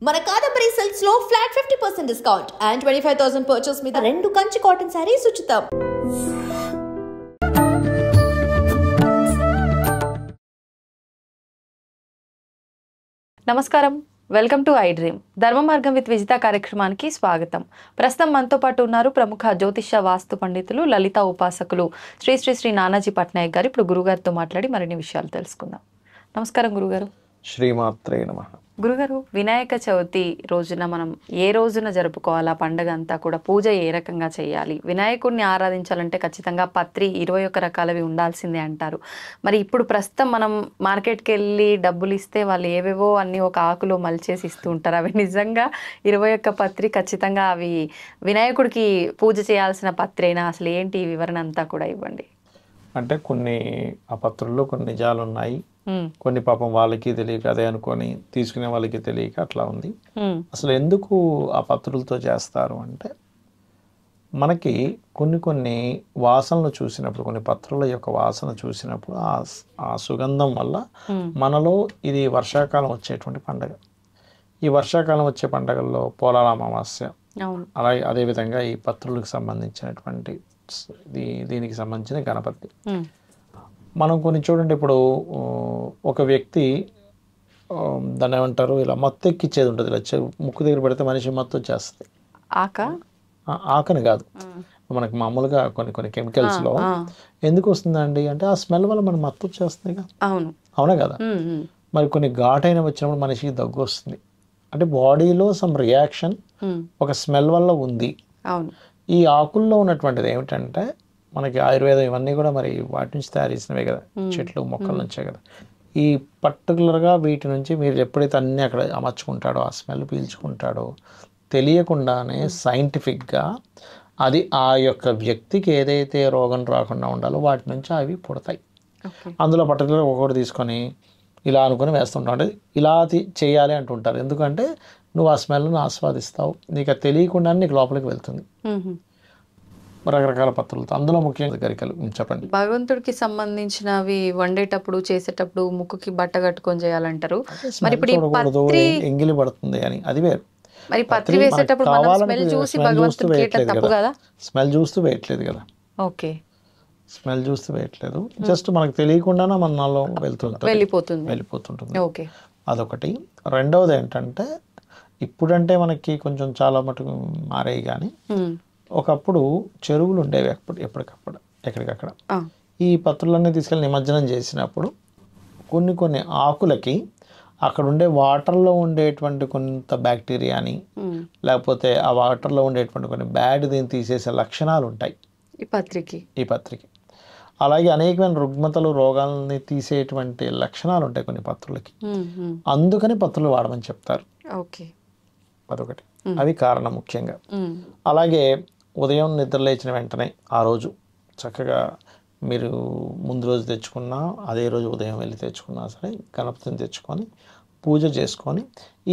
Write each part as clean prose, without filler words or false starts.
మన కాదంబరి సిల్క్స్ లో flat 50% discount and 25,000 purchase మీద 2 కంచి కాటన్ సారీస్ ఉచితం. నమస్కారం, వెల్కమ్ టు ఐ డ్రీమ్. ధర్మ మార్గం విత్ విజిత కార్యక్రమానికి స్వాగతం. ప్రస్తుతం మనతో పాటు ఉన్నారు ప్రముఖ జ్యోతిష వాస్తు పండితులు, లలిత ఉపాసకులు శ్రీ శ్రీ శ్రీ నానాజీ పట్నాయక్ గారు. ఇప్పుడు గురుగారితో మాట్లాడి మరిన్ని విషయాలు తెలుసుకుందాం. నమస్కారం గురుగారు. శ్రీమాత్రే నమః. గురుగారు, వినాయక చవితి రోజున మనం ఏ రోజున జరుపుకోవాలా? పండుగ అంతా కూడా పూజ ఏ రకంగా చేయాలి? వినాయకుడిని ఆరాధించాలంటే ఖచ్చితంగా పత్రి 21 రకాలవి ఉండాల్సిందే అంటారు. మరి ఇప్పుడు ప్రస్తుతం మనం మార్కెట్కి వెళ్ళి డబ్బులు ఇస్తే వాళ్ళు ఏవేవో అన్నీ ఒక ఆకులో మలిచేసి ఇస్తూ ఉంటారు. అవి నిజంగా 21 పత్రి ఖచ్చితంగా అవి వినాయకుడికి పూజ చేయాల్సిన పత్రేనా? అసలు ఏంటి వివరణ అంతా కూడా ఇవ్వండి. అంటే కొన్ని ఆ పత్రుల్లో కొన్ని నిజాలు ఉన్నాయి, కొన్ని పాపం వాళ్ళకి తెలియక అదే అనుకొని తీసుకునే వాళ్ళకి తెలియక అట్లా ఉంది. అసలు ఎందుకు ఆ పత్రులతో చేస్తారు అంటే, మనకి కొన్ని వాసనలు చూసినప్పుడు, కొన్ని పత్రుల యొక్క వాసన చూసినప్పుడు ఆ సుగంధం వల్ల మనలో ఇది వర్షాకాలం వచ్చేటువంటి పండగ. ఈ వర్షాకాలం వచ్చే పండగల్లో పోలాల అమావాస్య, అలాగే అదేవిధంగా ఈ పత్రులకు సంబంధించినటువంటి దీనికి సంబంధించిన గణపతి. మనం కొన్ని చూడండి, ఇప్పుడు ఒక వ్యక్తి దాన్ని ఏమంటారు, ఇలా మత్తు ఎక్కిచ్చేది ఉంటుంది. ఇలా ముక్కు దగ్గర పెడితే మనిషి మత్తు వచ్చేస్తుంది. ఆకని కాదు, మనకి మామూలుగా కొన్ని కెమికల్స్లో ఎందుకు వస్తుందండి అంటే, ఆ స్మెల్ వల్ల మన మత్తు వచ్చేస్తుంది. అవునా కదా? మరి కొన్ని ఘాటైన వచ్చినప్పుడు మనిషికి దగ్గు వస్తుంది. అంటే బాడీలో సమ్ రియాక్షన్ ఒక స్మెల్ వల్ల ఉంది. ఈ ఆకుల్లో ఉన్నటువంటిది ఏమిటంటే, మనకి ఆయుర్వేదం ఇవన్నీ కూడా మరి వాటి నుంచి తయారు చేసినవే కదా, చెట్లు మొక్కల నుంచే కదా. ఈ పర్టికులర్గా వీటి నుంచి మీరు ఎప్పుడైతే అన్నీ అక్కడ అమర్చుకుంటాడో, ఆ స్మెల్ పీల్చుకుంటాడో, తెలియకుండానే సైంటిఫిక్గా అది ఆ యొక్క వ్యక్తికి ఏదైతే రోగం రాకుండా ఉండాలో వాటి నుంచి అవి పుడతాయి. అందులో పర్టికులర్గా ఒకటి తీసుకొని ఇలా అనుకుని వేస్తుంటాం. అంటే ఇలా చేయాలి అంటుంటారు. ఎందుకంటే నువ్వు ఆ స్మెల్ను ఆస్వాదిస్తావు, నీకు అది తెలియకుండానే నీకు లోపలికి వెళ్తుంది. రకరకాల పత్రులతో, అందులో ముఖ్యంగా గరికలు. చెప్పండి. భగవంతుడికి సంబంధించినవి వండేటప్పుడు చేసేటప్పుడు ముక్కుకి బట్ట కట్టుకొని చేయాలంటారు. మరి ఇప్పుడు ఎంగిలి పడుతుంది అని అది వేరు. మరి పత్రి వేసేటప్పుడు స్మెల్ చూసి భగవంతుడికి వేయటం తప్పు కదా? స్మెల్ చూస్తూ వేయట్లేదు కదా. ఓకే, స్మెల్ చూస్తూ వేయట్లేదు, జస్ట్ మనకు తెలియకుండానే మనలో వెళ్ళిపోతుంటుంది. ఓకే, అదొకటి. రెండవది ఏంటంటే, ఇప్పుడంటే మనకి కొంచెం చాలా మటుకు మారాయి, కానీ ఒకప్పుడు చెరువులు ఉండేవి ఎప్పటికప్పుడు ఎక్కడికక్కడ. ఈ పత్రులన్నీ తీసుకెళ్ళి నిమజ్జనం చేసినప్పుడు కొన్ని ఆకులకి అక్కడ ఉండే వాటర్లో ఉండేటువంటి కొంత బ్యాక్టీరియాని, లేకపోతే ఆ వాటర్లో ఉండేటువంటి కొన్ని బ్యాడ్ దీన్ని తీసేసే లక్షణాలు ఉంటాయి ఈ పత్రికి. అలాగే అనేకమైన రుగ్మతలు, రోగాలని తీసేటువంటి లక్షణాలు ఉంటాయి కొన్ని పత్రులకి. అందుకని పత్రులు వాడమని చెప్తారు. అదొకటి, అవి కారణం ముఖ్యంగా. అలాగే ఉదయం నిద్ర లేచిన వెంటనే ఆ రోజు చక్కగా మీరు ముందు రోజు తెచ్చుకున్నా, అదే రోజు ఉదయం వెళ్ళి తెచ్చుకున్నా సరే, గణపతిని తెచ్చుకొని పూజ చేసుకొని,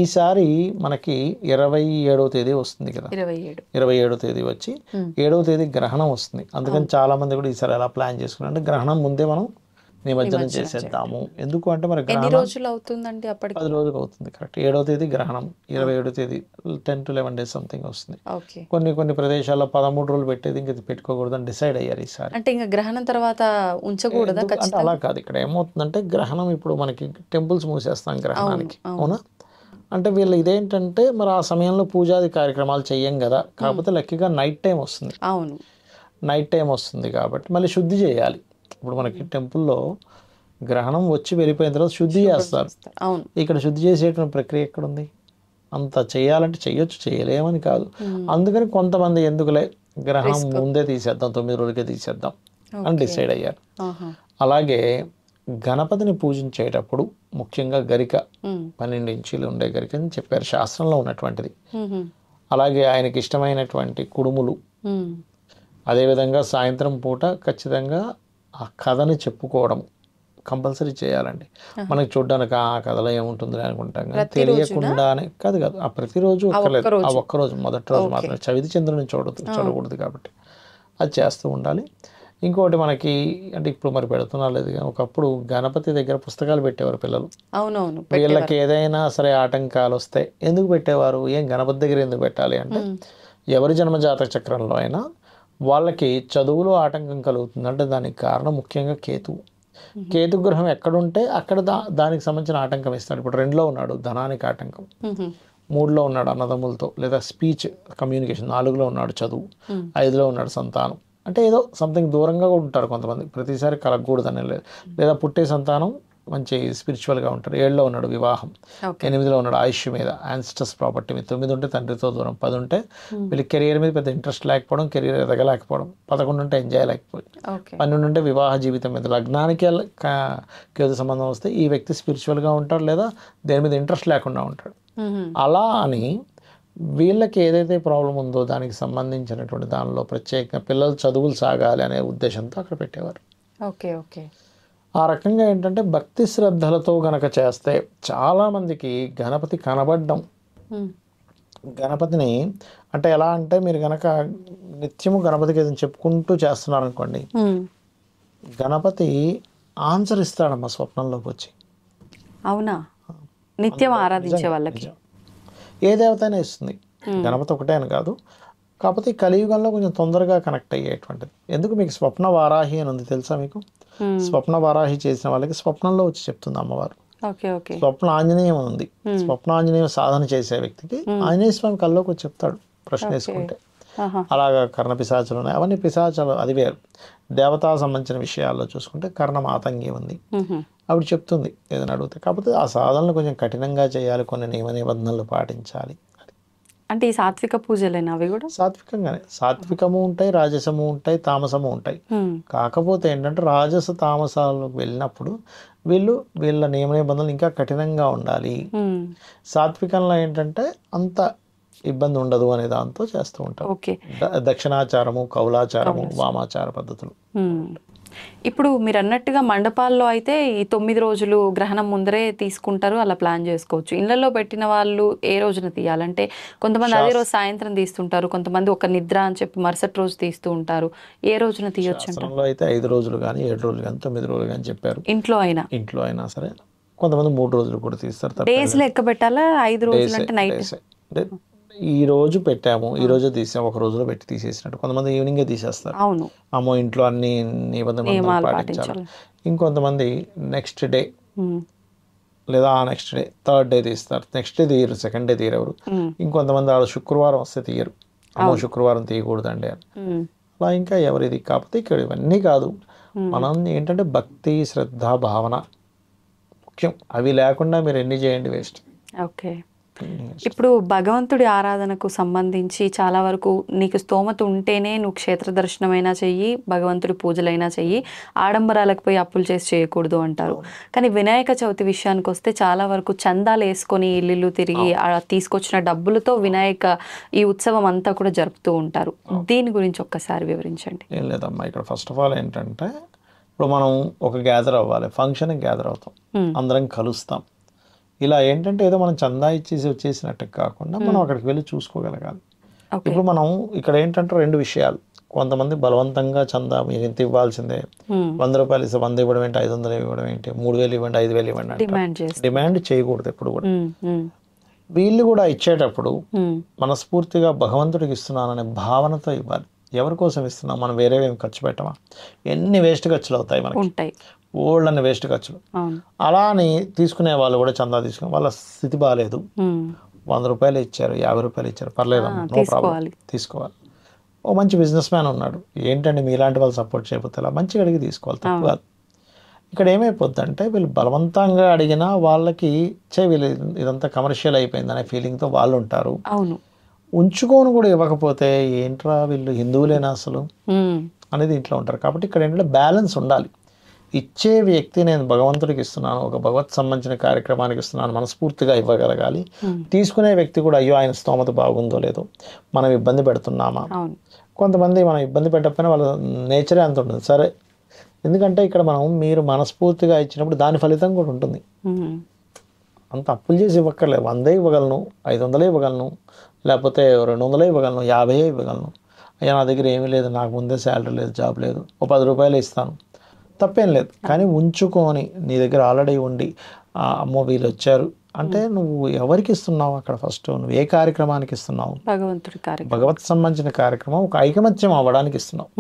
ఈసారి మనకి 27వ తేదీ వస్తుంది కదా, 27వ తేదీ వచ్చి 7వ తేదీ గ్రహణం వస్తుంది. అందుకని చాలామంది కూడా ఈసారి ఎలా ప్లాన్ చేసుకున్నారు అంటే, గ్రహణం ముందే మనం నిమజ్జనం చేసేద్దాము. ఎందుకు అంటే మరి ఎన్ని రోజులు అవుతుందండి? అప్పటికి 10 రోజులు అవుతుంది. కరెక్ట్. 7వ తేదీ గ్రహణం, 27వ తేదీ 10 to 11 days సంథింగ్ వస్తుంది. కొన్ని ప్రదేశాల్లో 13 రోజులు పెట్టేది, ఇంక పెట్టుకోకూడదు అని డిసైడ్ అయ్యారు ఈసారి. అంటే ఇంకా గ్రహణం తర్వాత ఉంచకూడదా? అంటే అలా కాదు. ఇక్కడ ఏమవుతుందంటే, గ్రహణం ఇప్పుడు మనకి టెంపుల్స్ మూసేస్తాం గ్రహణానికి, అవునా? అంటే వీళ్ళు ఇదేంటంటే, మరి ఆ సమయంలో పూజాది కార్యక్రమాలు చెయ్యం కదా, కాకపోతే లక్కీగా నైట్ టైం వస్తుంది. నైట్ టైం వస్తుంది కాబట్టి మళ్ళీ శుద్ధి చేయాలి. ఇప్పుడు మనకి టెంపుల్లో గ్రహణం వచ్చి వెళ్ళిపోయిన తర్వాత శుద్ధి చేస్తారు. ఇక్కడ శుద్ధి చేసేటువంటి ప్రక్రియ ఎక్కడుంది? అంత చేయాలంటే చెయ్యొచ్చు, చేయలేమని కాదు. అందుకని కొంతమంది ఎందుకులే గ్రహణం ముందే తీసేద్దాం, 9 రోజులకే తీసేద్దాం అని డిసైడ్ అయ్యారు. అలాగే గణపతిని పూజించేటప్పుడు ముఖ్యంగా గరిక 12 ఇంచీలు ఉండే గరిక అని చెప్పారు, శాస్త్రంలో ఉన్నటువంటిది. అలాగే ఆయనకి ఇష్టమైనటువంటి కుడుములు, అదేవిధంగా సాయంత్రం పూట ఖచ్చితంగా ఆ కథని చెప్పుకోవడం కంపల్సరీ చేయాలండి. మనకి చూడడానికి ఆ కథలో ఏముంటుంది అనుకుంటాం, కానీ తెలియకుండానే కాదు. ఆ ప్రతిరోజు ఒక్కలేదు, ఆ ఒక్కరోజు మొదటి రోజు మాత్రమే చవితి చంద్రుని చూడకూడదు కాబట్టి అది చేస్తూ ఉండాలి. ఇంకోటి మనకి అంటే ఇప్పుడు మరి పెడుతున్నారు లేదు కానీ ఒకప్పుడు గణపతి దగ్గర పుస్తకాలు పెట్టేవారు పిల్లలు. అవునవును. వీళ్ళకి ఏదైనా సరే ఆటంకాలు వస్తే ఎందుకు పెట్టేవారు, ఏం గణపతి దగ్గర ఎందుకు పెట్టాలి అంటే ఎవరి జన్మజాతక చక్రంలో అయినా వాళ్ళకి చదువులో ఆటంకం కలుగుతుంది అంటే దానికి కారణం ముఖ్యంగా కేతువు. కేతు గ్రహం ఎక్కడుంటే అక్కడ దానికి సంబంధించిన ఆటంకం ఇస్తాడు. ఇప్పుడు 2లో ఉన్నాడు ధనానికి ఆటంకం, 3లో ఉన్నాడు అన్నదమ్ములతో లేదా స్పీచ్ కమ్యూనికేషన్, 4లో ఉన్నాడు చదువు, 5లో ఉన్నాడు సంతానం. అంటే ఏదో సంథింగ్ దూరంగా కూడా ఉంటారు కొంతమంది, ప్రతిసారి కలగకూడదని లేదు. లేదా పుట్టే సంతానం మంచి స్పిరిచువల్గా ఉంటారు. 7లో ఉన్నాడు వివాహం, 8లో ఉన్నాడు ఆయుష్ మీద యాన్స్టర్స్ ప్రాపర్టీ మీద, 9 ఉంటే తండ్రితో దూరం, 10 ఉంటే వీళ్ళకి కెరీర్ మీద పెద్ద ఇంట్రెస్ట్ లేకపోవడం, కెరీర్ ఎదగలేకపోవడం, 11 ఉంటే ఎంజాయ్ లేకపోవడం, 12 ఉంటే వివాహ జీవితం మీద. లగ్నానికి కేతు సంబంధం వస్తే ఈ వ్యక్తి స్పిరిచువల్గా ఉంటాడు లేదా దేని మీద ఇంట్రెస్ట్ లేకుండా ఉంటాడు. అలా అని వీళ్ళకి ఏదైతే ప్రాబ్లం ఉందో దానికి సంబంధించినటువంటి దానిలో ప్రత్యేకంగా పిల్లలు చదువులు సాగాలి అనే ఉద్దేశంతో అక్కడ పెట్టేవారు. Okay okay. ఆ రకంగా ఏంటంటే భక్తి శ్రద్ధలతో గనక చేస్తే చాలామందికి గణపతి కనబడడం, గణపతిని అంటే ఎలా అంటే మీరు గనక నిత్యము గణపతికి ఏదైనా చెప్పుకుంటూ చేస్తున్నారనుకోండి, గణపతి ఆన్సర్ ఇస్తాడమ్మా స్వప్నంలోకి వచ్చి. అవునా? నిత్యం ఆరాధించే వాళ్ళకి ఏ దేవత అయినా ఇస్తుంది, గణపతి ఒకటే అని కాదు. కాకపోతే ఈ కలియుగంలో కొంచెం తొందరగా కనెక్ట్ అయ్యేటువంటిది. ఎందుకు మీకు స్వప్న వారాహి అని ఉంది తెలుసా మీకు? స్వప్న వారాహి చేసిన వాళ్ళకి స్వప్నంలో వచ్చి చెప్తుంది అమ్మవారు. స్వప్న ఆంజనేయం ఉంది, స్వప్న ఆంజనేయం సాధన చేసే వ్యక్తికి ఆంజనేయ స్వామి కల్లోకి వచ్చి చెప్తాడు ప్రశ్న వేసుకుంటే. అలాగా కర్ణ పిశాచాలు ఉన్నాయి, అవన్నీ పిశాచాలు అది వేరు. దేవతా సంబంధించిన విషయాల్లో చూసుకుంటే కర్ణ మాతంగి ఉంది, ఆవిడ చెప్తుంది ఏదైనా అడిగితే. కాకపోతే ఆ సాధనలు కొంచెం కఠినంగా చేయాలి, కొన్ని నియమ నిబంధనలు పాటించాలి. అంటే ఈ సాత్విక పూజలేనా అవి కూడా? సాత్వికంగానే, సాత్వికము ఉంటాయి, రాజసము ఉంటాయి, తామసము ఉంటాయి. కాకపోతే ఏంటంటే రాజస తామసాలకు వెళ్ళినప్పుడు వీళ్ళ నియమ నిబంధనలు ఇంకా కఠినంగా ఉండాలి. సాత్వికంలో ఏంటంటే అంత ఇబ్బంది ఉండదు అనే దాంతో చేస్తూ ఉంటారు. దక్షిణాచారము, కౌలాచారము, వామాచార పద్ధతులు. ఇప్పుడు మీరు అన్నట్టుగా మండపాల్లో అయితే ఈ 9 రోజులు గ్రహణం ముందరే తీసుకుంటారు, అలా ప్లాన్ చేసుకోవచ్చు. ఇళ్లలో పెట్టిన వాళ్ళు ఏ రోజున తీయాలంటే కొంతమంది అదే రోజు సాయంత్రం తీస్తుంటారు, కొంతమంది ఒక నిద్ర అని చెప్పి మరుసటి రోజు తీస్తూ ఉంటారు. ఏ రోజున తీయొచ్చు అంటే అయితే 5 రోజులు కానీ 7 రోజులు కానీ 9 రోజులు కానీ చెప్పారు. ఇంట్లో అయినా సరే కొంతమంది 3 రోజులు కూడా తీస్తారు. డేస్ లెక్క పెట్టాలా? 5 రోజులు అంటే నైట్ ఈ రోజు పెట్టాము, ఈ రోజు తీసాము, ఒక రోజులో పెట్టి తీసేసినట్టు. కొంతమంది ఈవినింగే తీసేస్తారు, అవును అమ్మో ఇంట్లో అన్ని నిబంధనలు పాటించాలి. ఇంకొంతమంది నెక్స్ట్ డే లేదా ఆ నెక్స్ట్ డే, థర్డ్ డే తీస్తారు. నెక్స్ట్ డే తీయరు, సెకండ్ డే తీయరు. ఇంకొంతమంది శుక్రవారం వస్తే తీయరు, అమ్మో శుక్రవారం తీయకూడదండి అని. అలా ఇంకా ఎవరిది. కాకపోతే ఇక్కడ ఇవన్నీ కాదు, మనం ఏంటంటే భక్తి శ్రద్ధ భావన ముఖ్యం. అవి లేకుండా మీరు ఎన్ని చేయండి వేస్ట్. ఓకే. ఇప్పుడు భగవంతుడి ఆరాధనకు సంబంధించి చాలా వరకు నీకు స్తోమత ఉంటేనే నువ్వు క్షేత్ర దర్శనమైనా చెయ్యి, భగవంతుడి పూజలైనా చెయ్యి, ఆడంబరాలకు పోయి అప్పులు చేసి చేయకూడదు అంటారు. కానీ వినాయక చవితి విషయానికి వస్తే చాలా వరకు చందాలు వేసుకొని ఇల్లు తిరిగి తీసుకొచ్చిన డబ్బులతో ఈ ఉత్సవం అంతా కూడా జరుపుతూ ఉంటారు. దీని గురించి ఒక్కసారి వివరించండి. ఏం లేదమ్మా, ఇక్కడ ఫస్ట్ ఆఫ్ ఆల్ ఏంటంటే ఇప్పుడు మనం ఒక గ్యాదర్ అవ్వాలి, ఫంక్షన్ గ్యాదర్ అవుతాం, అందరం కలుస్తాం. ఇలా ఏంటంటే ఏదో మనం చందా ఇచ్చేసి వచ్చేసినట్టు కాకుండా మనం అక్కడికి వెళ్ళి చూసుకోగలగాలి. ఇప్పుడు మనం ఇక్కడ ఏంటంటే 2 విషయాలు. కొంతమంది బలవంతంగా చందా మీరు ఇంత ఇవ్వాల్సిందే, 100 రూపాయలు ఇస్తే 100 ఇవ్వడం ఏంటి, 500 ఇవ్వడం ఏంటి, 3000 ఇవ్వండి, 5000 ఇవ్వండి అంటే డిమాండ్ చేయకూడదు ఎప్పుడు కూడా. వీళ్ళు కూడా ఇచ్చేటప్పుడు మనస్ఫూర్తిగా భగవంతుడికి ఇస్తున్నాననే భావనతో ఇవ్వాలి. ఎవరి కోసం ఇస్తున్నాం, మనం వేరేవేమి ఖర్చు పెట్టమా? ఎన్ని వేస్ట్ ఖర్చులు అవుతాయి మనకి, ఓళ్ళని వేస్ట్ ఖర్చులు. అలా అని తీసుకునే వాళ్ళు కూడా చందా తీసుకుని వాళ్ళ స్థితి బాగాలేదు, 100 రూపాయలు ఇచ్చారు, 50 రూపాయలు ఇచ్చారు, పర్లేదు, నో ప్రాబ్లం, తీసుకోవాలి. ఓ మంచి బిజినెస్ మ్యాన్ ఉన్నాడు, ఏంటంటే మీలాంటి వాళ్ళు సపోర్ట్ చేయకపోతే అలా మంచిగా అడిగి తీసుకోవాలి, తప్పు కాదు. ఇక్కడ ఏమైపోద్ది అంటే వీళ్ళు బలవంతంగా అడిగినా వాళ్ళకి వీళ్ళు ఇదంతా కమర్షియల్ అయిపోయింది అనే ఫీలింగ్తో వాళ్ళు ఉంటారు. ఉంచుకొని కూడా ఇవ్వకపోతే ఏంట్రా వీళ్ళు హిందువులేనా అసలు అనేది ఇంట్లో ఉంటారు. కాబట్టి ఇక్కడ ఏంటంటే బ్యాలెన్స్ ఉండాలి. ఇచ్చే వ్యక్తి నేను భగవంతుడికి ఇస్తున్నాను, ఒక భగవత్ సంబంధించిన కార్యక్రమానికి ఇస్తున్నాను, మనస్ఫూర్తిగా ఇవ్వగలగాలి. తీసుకునే వ్యక్తి కూడా అయ్యో ఆయన స్తోమత బాగుందో లేదో, మనం ఇబ్బంది పెడుతున్నామా. కొంతమంది మనం ఇబ్బంది పెట్టకపోయినా వాళ్ళ నేచరే అంత ఉంటుంది, సరే. ఎందుకంటే ఇక్కడ మీరు మనస్ఫూర్తిగా ఇచ్చినప్పుడు దాని ఫలితం కూడా ఉంటుంది. అంత అప్పులు చేసి ఇవ్వక్కర్లేదు, 100 ఇవ్వగలను, 500 ఇవ్వగలను, లేకపోతే 200 ఇవ్వగలను, 50 ఇవ్వగలను. అయ్యా నా దగ్గర ఏమీ లేదు, నాకు ముందే శాలరీ లేదు, జాబ్ లేదు, ఓ 10 రూపాయలు ఇస్తాను, తప్పేం లేదు. కానీ ఉంచుకొని నీ దగ్గర ఆల్రెడీ ఉండి అమ్మో వీళ్ళు వచ్చారు అంటే నువ్వు ఎవరికి ఇస్తున్నావు అక్కడ? ఫస్ట్ నువ్వు ఏ కార్యక్రమానికి ఇస్తున్నావు? భగవంతుడి కార్యక్రమం, భగవత్ సంబంధించిన కార్యక్రమం, ఒక ఐకమత్యం అవ్వడానికి ఇస్తున్నావు.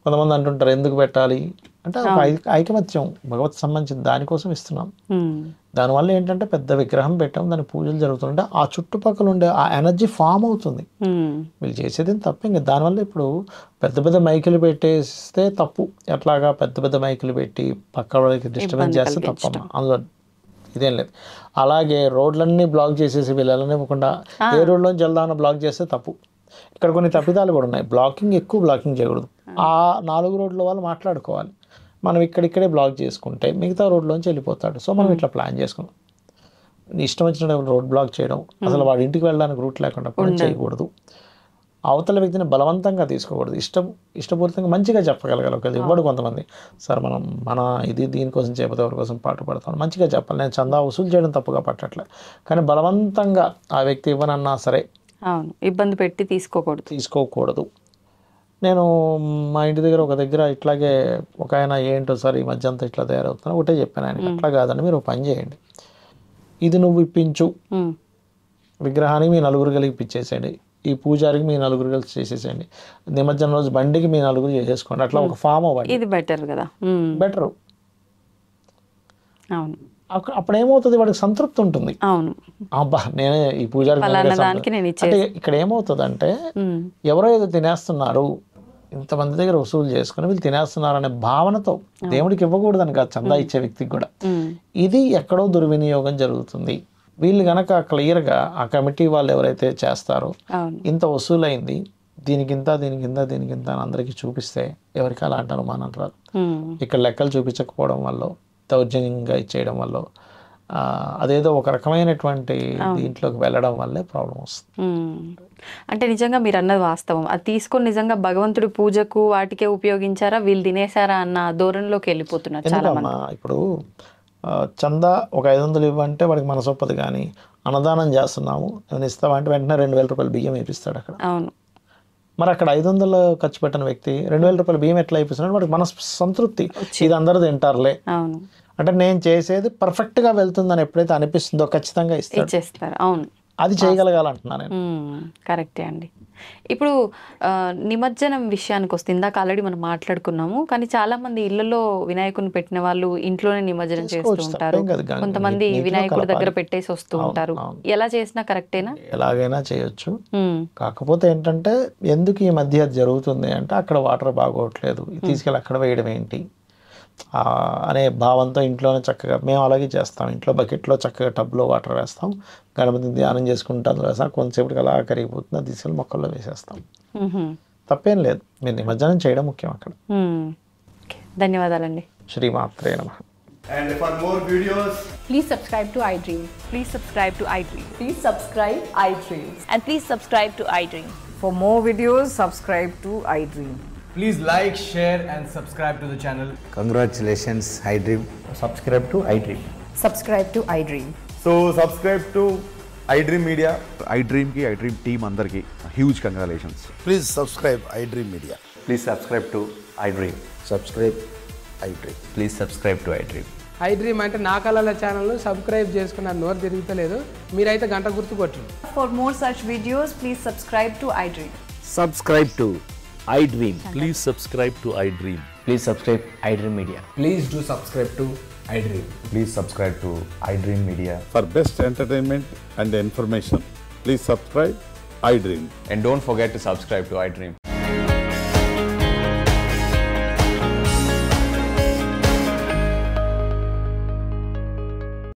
కొంతమంది అంటుంటారు ఎందుకు పెట్టాలి అంటే ఒక ఐకమత్యం భగవత్ సంబంధించిన దానికోసం ఇస్తున్నాం. దానివల్ల ఏంటంటే పెద్ద విగ్రహం పెట్టాం, దాని పూజలు జరుగుతుంటే ఆ చుట్టుపక్కల ఉండే ఆ ఎనర్జీ ఫామ్ అవుతుంది. వీళ్ళు చేసేది తప్ప ఇంకా దానివల్ల ఇప్పుడు పెద్ద పెద్ద మైకులు పెట్టేస్తే తప్పు, ఎట్లాగా పెద్ద పెద్ద మైకులు పెట్టి పక్క వాళ్ళకి డిస్టర్బెన్స్ చేస్తే తప్పమ్మా, అందులో ఇదేం లేదు. అలాగే రోడ్లన్నీ బ్లాక్ చేసేసి వీళ్ళనివ్వకుండా ఏ రోడ్లోంచి వెళ్దామని బ్లాక్ చేస్తే తప్పు. ఇక్కడ కొన్ని తప్పిదాలు కూడా ఉన్నాయి. ఎక్కువ బ్లాకింగ్ చేయకూడదు. ఆ 4 రోడ్ల వాళ్ళు మాట్లాడుకోవాలి, మనం ఇక్కడిక్కడే బ్లాక్ చేసుకుంటే మిగతా రోడ్లోంచి వెళ్ళిపోతాడు. సో మనం ఇట్లా ప్లాన్ చేసుకున్నాం. ఇష్టం వచ్చిన రోడ్ బ్లాక్ చేయడం, అసలు వాడి ఇంటికి వెళ్ళడానికి రూట్ లేకుండా కూడా చేయకూడదు. అవతల వ్యక్తిని బలవంతంగా తీసుకోకూడదు. ఇష్టపూర్వకంగా మంచిగా చెప్పగలగాలి. ఒకవేళ ఇవ్వడు కొంతమంది, సార్ మన ఇది దీనికోసం చేయకపోతే ఎవరి కోసం పాటు పడతాను, మంచిగా చెప్పాలి. నేను చందా వసూలు చేయడం తప్పుగా పట్టట్లే, కానీ బలవంతంగా ఆ వ్యక్తి ఇవ్వనన్నా సరే ఇబ్బంది పెట్టి తీసుకోకూడదు. నేను మా ఇంటి దగ్గర ఒక దగ్గర ఇట్లాగే ఒక ఆయన ఏంటో సార్ ఈ మధ్య అంతా ఇట్లా తయారవుతున్నా ఒకటే చెప్పాను ఆయనకి, అట్లా కాదండి మీరు ఒక పని చేయండి, ఇది నువ్వు ఇప్పించు, విగ్రహానికి మీ 4 కలిగి ఇప్పించేసేయండి, ఈ పూజారికి మీ 4 కలిసి చేసేసేయండి, నిమజ్జనం రోజు బండికి మీ 4 చేసేసుకోండి, అట్లా ఒక ఫామ్ అవ్వండి. ఇది బెటర్ కదా, బెటరు. అవును, అప్పుడు ఏమవుతుంది, వాడికి సంతృప్తి ఉంటుంది. అవును, అబ్బా నేనే ఈ పూజారికి అంటే ఇక్కడ ఏమవుతుంది అంటే ఎవరో ఏదో తినేస్తున్నారు, ఇంతమంది దగ్గర వసూలు చేసుకుని వీళ్ళు తినేస్తున్నారు అనే భావనతో దేవుడికి ఇవ్వకూడదని కాదు, చందా ఇచ్చే వ్యక్తికి కూడా ఇది ఎక్కడో దుర్వినియోగం జరుగుతుంది. వీళ్ళు గనక క్లియర్గా ఆ కమిటీ వాళ్ళు ఎవరైతే చేస్తారో ఇంత వసూలైంది, దీనికింత అని అందరికీ చూపిస్తే ఎవరికి అలాంటి అనుమానం రాదు. ఇక్కడ లెక్కలు చూపించకపోవడం వల్ల, దౌర్జన్యంగా ఇచ్చేయడం వల్ల, అదేదో ఒక రకమైనటువంటి దీంట్లోకి వెళ్ళడం వల్లే ప్రాబ్లం వస్తుంది. అంటే నిజంగా మీరు అన్నది వాస్తవం. అది తీసుకొని నిజంగా భగవంతుడి పూజకు వాటికే ఉపయోగించారా, వీళ్ళు తినేసారా అన్న ధోరణిలోకి వెళ్ళిపోతున్నారు చాలా మంది. ఇప్పుడు చందా ఒక 500 ఇవ్వంటే వాడికి మనసొప్పదు, కానీ అన్నదానం చేస్తున్నాము నేను ఇస్తావా అంటే వెంటనే 2000 రూపాయలు బియ్యం వేపిస్తాడు అక్కడ. అవును, మరి అక్కడ 500 ఖర్చు పెట్టిన వ్యక్తి 2000 రూపాయలు బియ్యం ఎట్లా అయిపోతున్నాడు? వాడికి మన సంతృప్తి, ఇది అందరూ తింటారులే. అవును, అంటే నేను చేసేది పర్ఫెక్ట్గా వెళ్తుందని ఎప్పుడైతే అనిపిస్తుందో ఖచ్చితంగా ఇచ్చేస్తారు. అవును, అది చేయగలగాలంటున్నా నేను. కరెక్టే అండి. ఇప్పుడు నిమజ్జనం విషయానికి వస్తే ఇందాక ఆల్రెడీ మనం మాట్లాడుకున్నాము, కానీ చాలా మంది ఇళ్లలో వినాయకుని పెట్టిన వాళ్ళు ఇంట్లోనే నిమజ్జనం చేస్తూ ఉంటారు, కొంతమంది వినాయకుడి దగ్గర పెట్టేసి వస్తూ ఉంటారు. ఎలా చేసినా కరెక్టేనా? ఎలాగైనా చేయొచ్చు. కాకపోతే ఏంటంటే ఎందుకు ఈ మధ్య జరుగుతుంది అంటే అక్కడ వాటర్ బాగోట్లేదు, తీసుకెళ్ళి అక్కడ వేయడం ఏంటి అనే భావంతో ఇంట్లోనే చక్కగా మేము అలాగే చేస్తాం. ఇంట్లో బకెట్లో చక్కగా టబ్లో వాటర్ వేస్తాం, గణపతిని ధ్యానం చేసుకుంటాం, వేస్తాం, కొంతసేపటికి అలా కరిగిపోతుంది, అది తీసుకెళ్ళి మొక్కల్లో వేసేస్తాం. తప్పేం లేదు, మీరు నిమజ్జనం చేయడం ముఖ్యం అక్కడ. ధన్యవాదాలండి. శ్రీమాత్రే నమః. And for more videos, please subscribe to iDream. Please subscribe to iDream. Please subscribe iDream. And please subscribe to iDream. For more videos, subscribe to iDream. please like, share and subscribe to the channel. Congratulations, iDream. Subscribe to iDream. Subscribe to iDream. So subscribe to iDream Media. iDream ki iDream team andarki huge congratulations. Please subscribe iDream Media. Please subscribe to iDream. Subscribe iDream. Please subscribe to iDream. iDream అంటే నా కళల channel subscribe చేసుకున్న నోరు తిరుగుతలేదు, మీరైతే గంట గుర్తు కొట్టండి. For more such videos, please subscribe to iDream. Subscribe to iDream. Please subscribe to iDream. Please subscribe iDream Media. Please do subscribe to iDream. Please subscribe to iDream Media. For best entertainment and information, please subscribe iDream. And don't forget to subscribe to iDream.